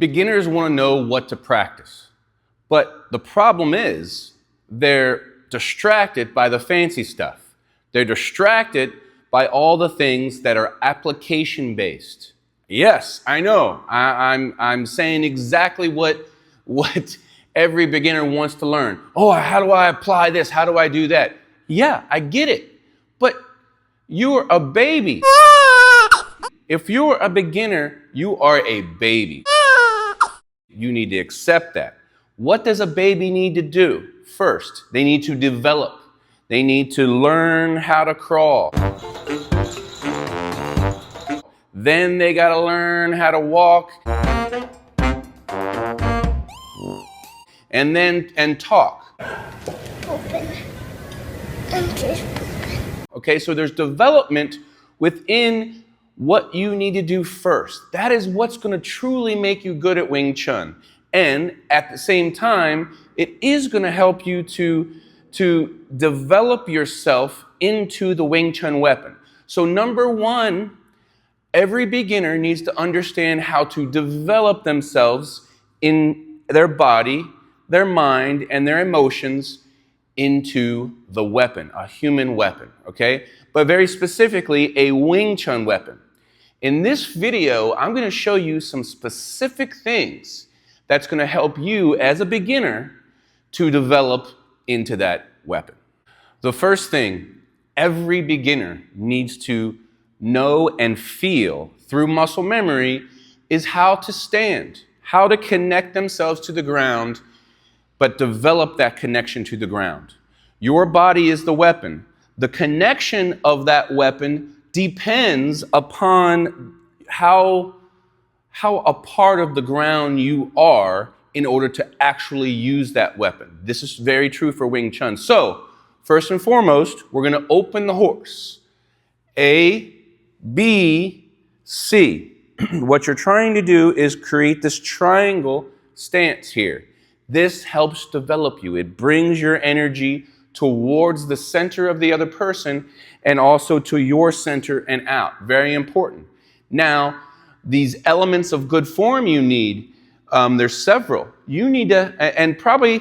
Beginners want to know what to practice, but the problem is they're distracted by the fancy stuff. They're distracted by all the things that are application-based. Yes, I know. I'm saying exactly what every beginner wants to learn. Oh, how do I apply this? How do I do that? Yeah, I get it. But you're a baby. If you're a beginner, you are a baby. You need to accept that. What does a baby need to do? First, they need to develop. They need to learn how to crawl. Then they got to learn how to walk. And talk. Open. I'm just open. Okay, so there's development within what you need to do first. That is what's going to truly make you good at Wing Chun. And at the same time, it is going to help you to develop yourself into the Wing Chun weapon. So number one, every beginner needs to understand how to develop themselves in their body, their mind, and their emotions into the weapon, a human weapon, okay? But very specifically, a Wing Chun weapon. In this video, I'm going to show you some specific things that's going to help you as a beginner to develop into that weapon. The first thing every beginner needs to know and feel through muscle memory is how to stand, how to connect themselves to the ground, but develop that connection to the ground. Your body is the weapon. The connection of that weapon depends upon how a part of the ground you are in order to actually use that weapon. This is very true for Wing Chun. So, first and foremost, we're going to open the horse. A, B, C. What you're trying to do is create this triangle stance here. This helps develop you. It brings your energy towards the center of the other person and also to your center and out. Very important. Now, these elements of good form you need, there's several. You need to, and probably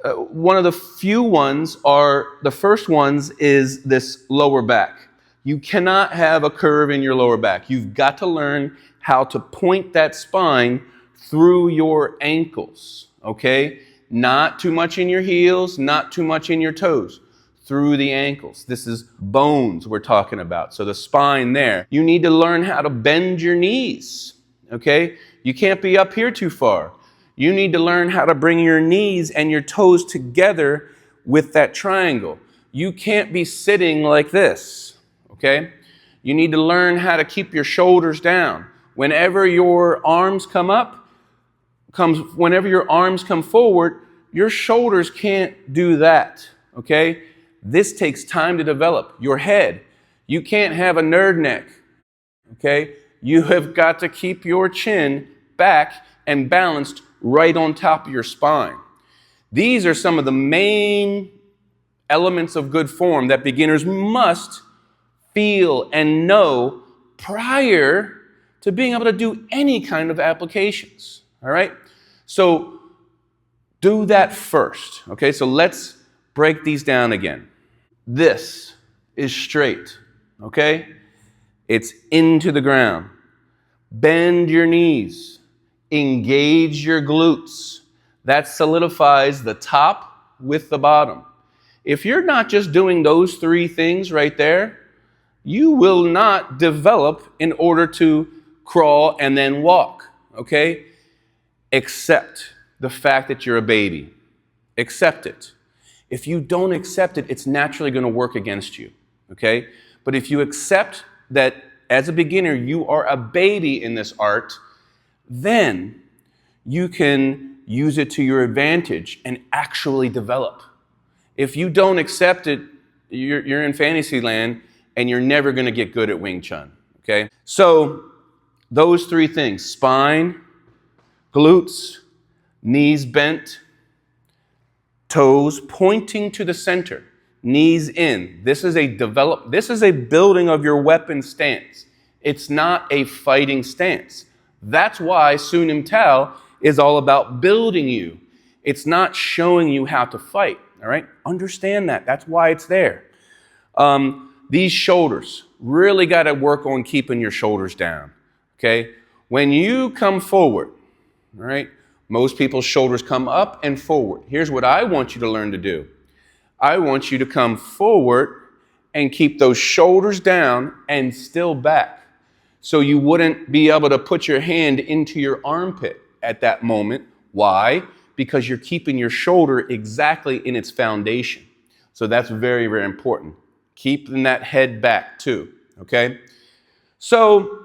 one of the few ones are, the first ones is this lower back. You cannot have a curve in your lower back. You've got to learn how to point that spine through your ankles, okay? Not too much in your heels, not too much in your toes, through the ankles. This is bones we're talking about. So the spine there. You need to learn how to bend your knees, okay? You can't be up here too far. You need to learn how to bring your knees and your toes together with that triangle. You can't be sitting like this, okay? You need to learn how to keep your shoulders down. Whenever your arms come up, whenever your arms come forward, your shoulders can't do that, okay? This takes time to develop. Your head, you can't have a nerd neck, okay? You have got to keep your chin back and balanced right on top of your spine. These are some of the main elements of good form that beginners must feel and know prior to being able to do any kind of applications, all right? So do that first, okay? So let's break these down again. This is straight, okay? It's into the ground. Bend your knees. Engage your glutes. That solidifies the top with the bottom. If you're not just doing those three things right there, you will not develop in order to crawl and then walk, okay? Accept the fact that you're a baby. Accept it. If you don't accept it, it's naturally going to work against you, okay? But if you accept that as a beginner, you are a baby in this art, then you can use it to your advantage and actually develop. If you don't accept it, you're in fantasy land and you're never going to get good at Wing Chun, okay? So those three things, spine, glutes, knees bent, toes pointing to the center, knees in. This is a building of your weapon stance. It's not a fighting stance. That's why Sunim Tao is all about building you. It's not showing you how to fight, all right? Understand that. That's why it's there. These shoulders, really got to work on keeping your shoulders down, okay? When you come forward, all right, most people's shoulders come up and forward. Here's what I want you to learn to do. I want you to come forward and keep those shoulders down and still back. So you wouldn't be able to put your hand into your armpit at that moment. Why? Because you're keeping your shoulder exactly in its foundation. So that's very, very important. Keeping that head back too, okay? So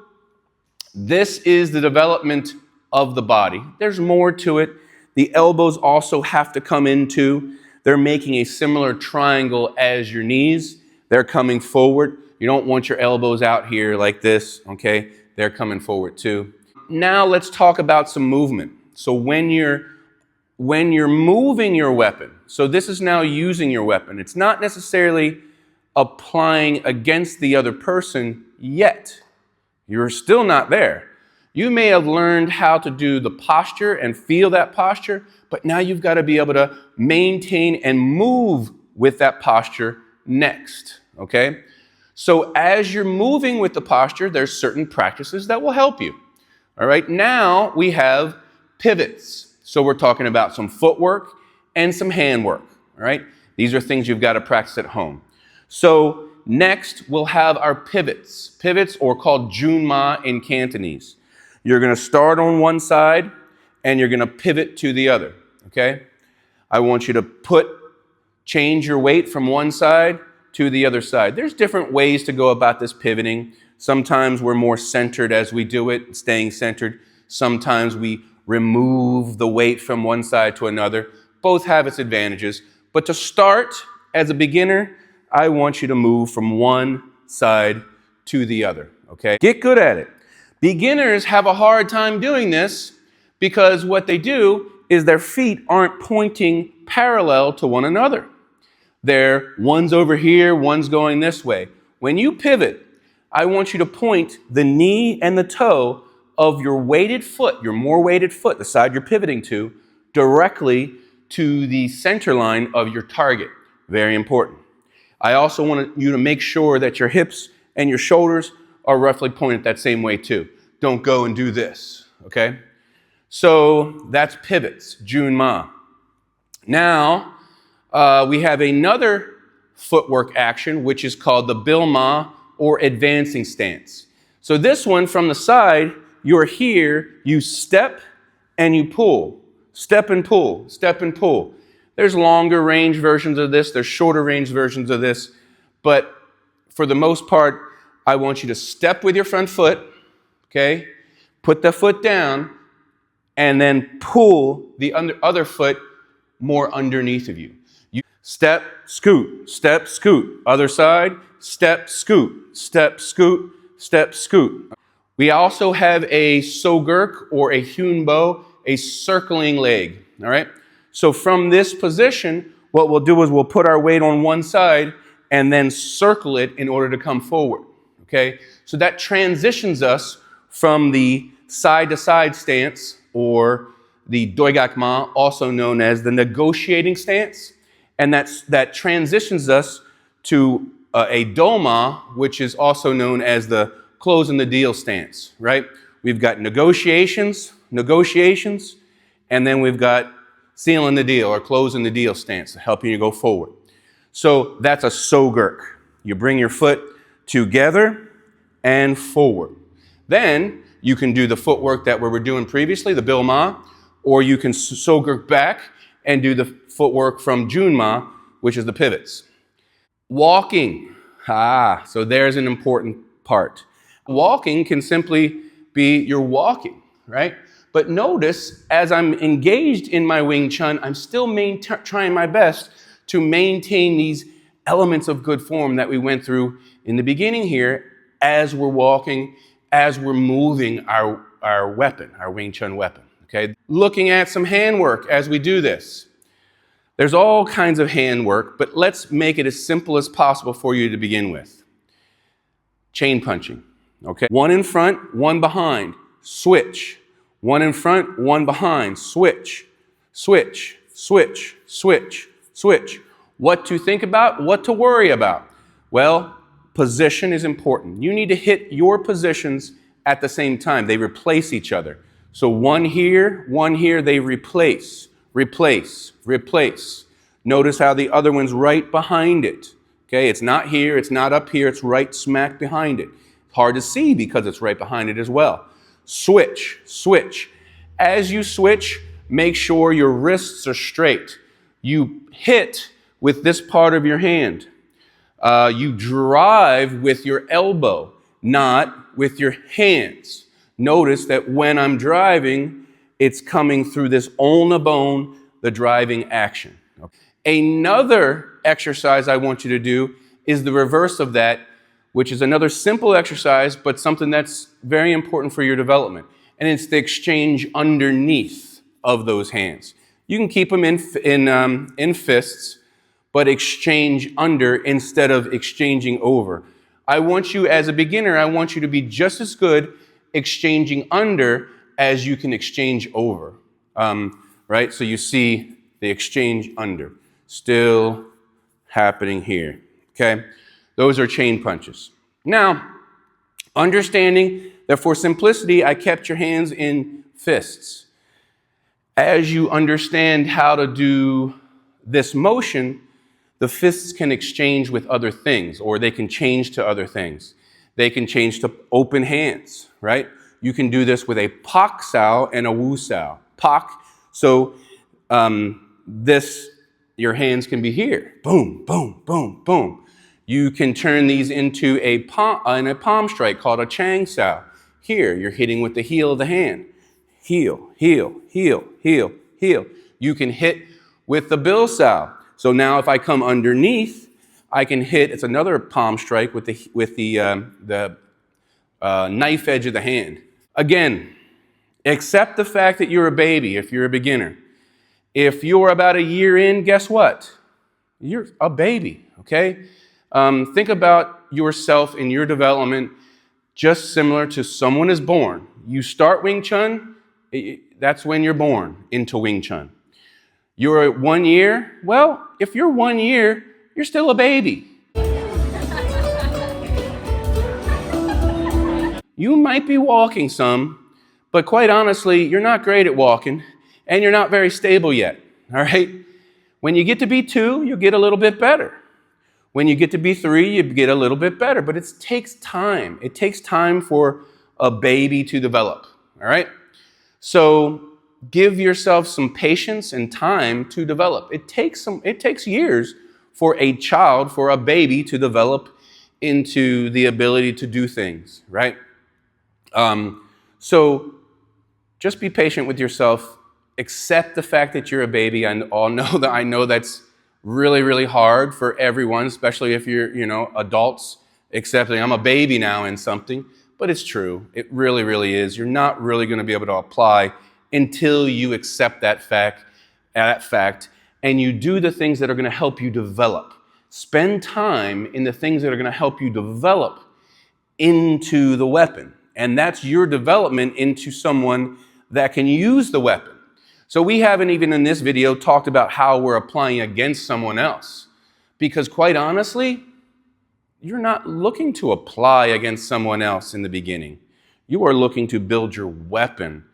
this is the development of the body. There's more to it. The elbows also have to come into. They're making a similar triangle as your knees. They're coming forward. You don't want your elbows out here like this, okay? They're coming forward too. Now let's talk about some movement. So when you're moving your weapon, so this is now using your weapon. It's not necessarily applying against the other person yet. You're still not there. You may have learned how to do the posture and feel that posture, but now you've got to be able to maintain and move with that posture next, okay? So as you're moving with the posture, there's certain practices that will help you. All right, now we have pivots. So we're talking about some footwork and some handwork, all right? These are things you've got to practice at home. So next we'll have our pivots. Pivots, or called Junma in Cantonese. You're going to start on one side and you're going to pivot to the other, okay? I want you to change your weight from one side to the other side. There's different ways to go about this pivoting. Sometimes we're more centered as we do it, staying centered. Sometimes we remove the weight from one side to another. Both have its advantages. But to start, as a beginner, I want you to move from one side to the other, okay? Get good at it. Beginners have a hard time doing this because what they do is their feet aren't pointing parallel to one another. One's over here, one's going this way. When you pivot, I want you to point the knee and the toe of your weighted foot, your more weighted foot, the side you're pivoting to, directly to the center line of your target. Very important. I also want you to make sure that your hips and your shoulders are roughly pointed that same way too. Don't go and do this, okay? So that's pivots, Junma. Now, we have another footwork action, which is called the Bilma, or advancing stance. So this one, from the side, you're here, you step and you pull. Step and pull, step and pull. There's longer range versions of this, there's shorter range versions of this, but for the most part, I want you to step with your front foot, okay? Put the foot down, and then pull the other foot more underneath of you. Step, scoot, other side, step, scoot, step, scoot, step, scoot. We also have a Sogurk, or a Hyunbo, a circling leg, all right? So from this position, what we'll do is we'll put our weight on one side and then circle it in order to come forward, okay? So that transitions us from the side-to-side stance, or the Doigakma, also known as the negotiating stance, and that transitions us to a Doma, which is also known as the closing the deal stance, right? We've got negotiations, and then we've got sealing the deal, or closing the deal stance, helping you go forward. So that's a Sogurk. You bring your foot together and forward. Then you can do the footwork that we were doing previously, the Bilma, or you can Sogurk back and do the footwork from Junma, which is the pivots. Walking. So there's an important part. Walking can simply be you're walking, right? But notice, as I'm engaged in my Wing Chun, I'm still trying my best to maintain these elements of good form that we went through in the beginning here, as we're walking, as we're moving our weapon, our Wing Chun weapon, okay? Looking at some handwork as we do this. There's all kinds of handwork, but let's make it as simple as possible for you to begin with. Chain punching, okay? One in front, one behind. switch. One in front, one behind, switch, switch, switch, switch, switch. What to think about, what to worry about? Well, position is important. You need to hit your positions at the same time. They replace each other. So one here, they replace, replace, replace. Notice how the other one's right behind it. Okay, it's not here, it's not up here, it's right smack behind it. It's hard to see because it's right behind it as well. Switch, switch. As you switch, make sure your wrists are straight. You hit with this part of your hand. You drive with your elbow, not with your hands. Notice that when I'm driving, it's coming through this ulna bone, the driving action. Another exercise I want you to do is the reverse of that, which is another simple exercise, but something that's very important for your development. And it's the exchange underneath of those hands. You can keep them in fists, but exchange under instead of exchanging over. I want you, as a beginner, I want you to be just as good exchanging under as you can exchange over. Right? So you see the exchange under. Still happening here. Okay? Those are chain punches. Now, understanding that for simplicity, I kept your hands in fists. As you understand how to do this motion, the fists can exchange with other things, or they can change to other things. They can change to open hands, right? You can do this with a pak sao and a wu sao. Pak, so your hands can be here. Boom, boom, boom, boom. You can turn these into a palm strike called a chang sao. Here, you're hitting with the heel of the hand. Heel, heel, heel, heel, heel. You can hit with the bill sao. So now if I come underneath, I can hit, it's another palm strike with the knife edge of the hand. Again, accept the fact that you're a baby if you're a beginner. If you're about a year in, guess what? You're a baby, okay? Think about yourself in your development just similar to someone is born. You start Wing Chun, that's when you're born into Wing Chun. You're 1 year, well, if you're 1 year, you're still a baby. You might be walking some, but quite honestly, you're not great at walking, and you're not very stable yet, all right? When you get to be 2, you get a little bit better. When you get to be 3, you get a little bit better, but it takes time. It takes time for a baby to develop, all right? So give yourself some patience and time to develop. It takes years for a child, for a baby to develop into the ability to do things, right? So just be patient with yourself. Accept the fact that you're a baby. I know that's really, really hard for everyone, especially if you're, adults accepting I'm a baby now in something, but it's true. It really, really is. You're not really going to be able to apply until you accept that fact, and you do the things that are going to help you develop. Spend time in the things that are going to help you develop into the weapon, and that's your development into someone that can use the weapon. So we haven't even in this video talked about how we're applying against someone else, because quite honestly, you're not looking to apply against someone else in the beginning. You are looking to build your weapon.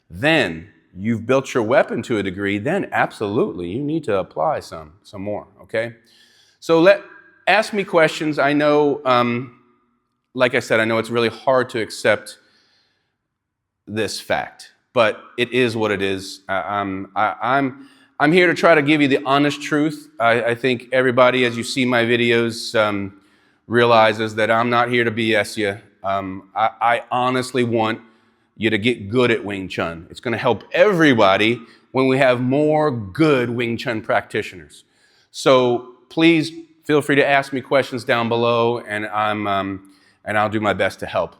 Then you've built your weapon to a degree, then absolutely you need to apply some more, okay? So ask me questions. I know, like I said, I know it's really hard to accept this fact, but it is what it is. I'm here to try to give you the honest truth. I think everybody, as you see my videos, realizes that I'm not here to BS you. I honestly want you to get good at Wing Chun. It's going to help everybody when we have more good Wing Chun practitioners. So please feel free to ask me questions down below, and I'll do my best to help.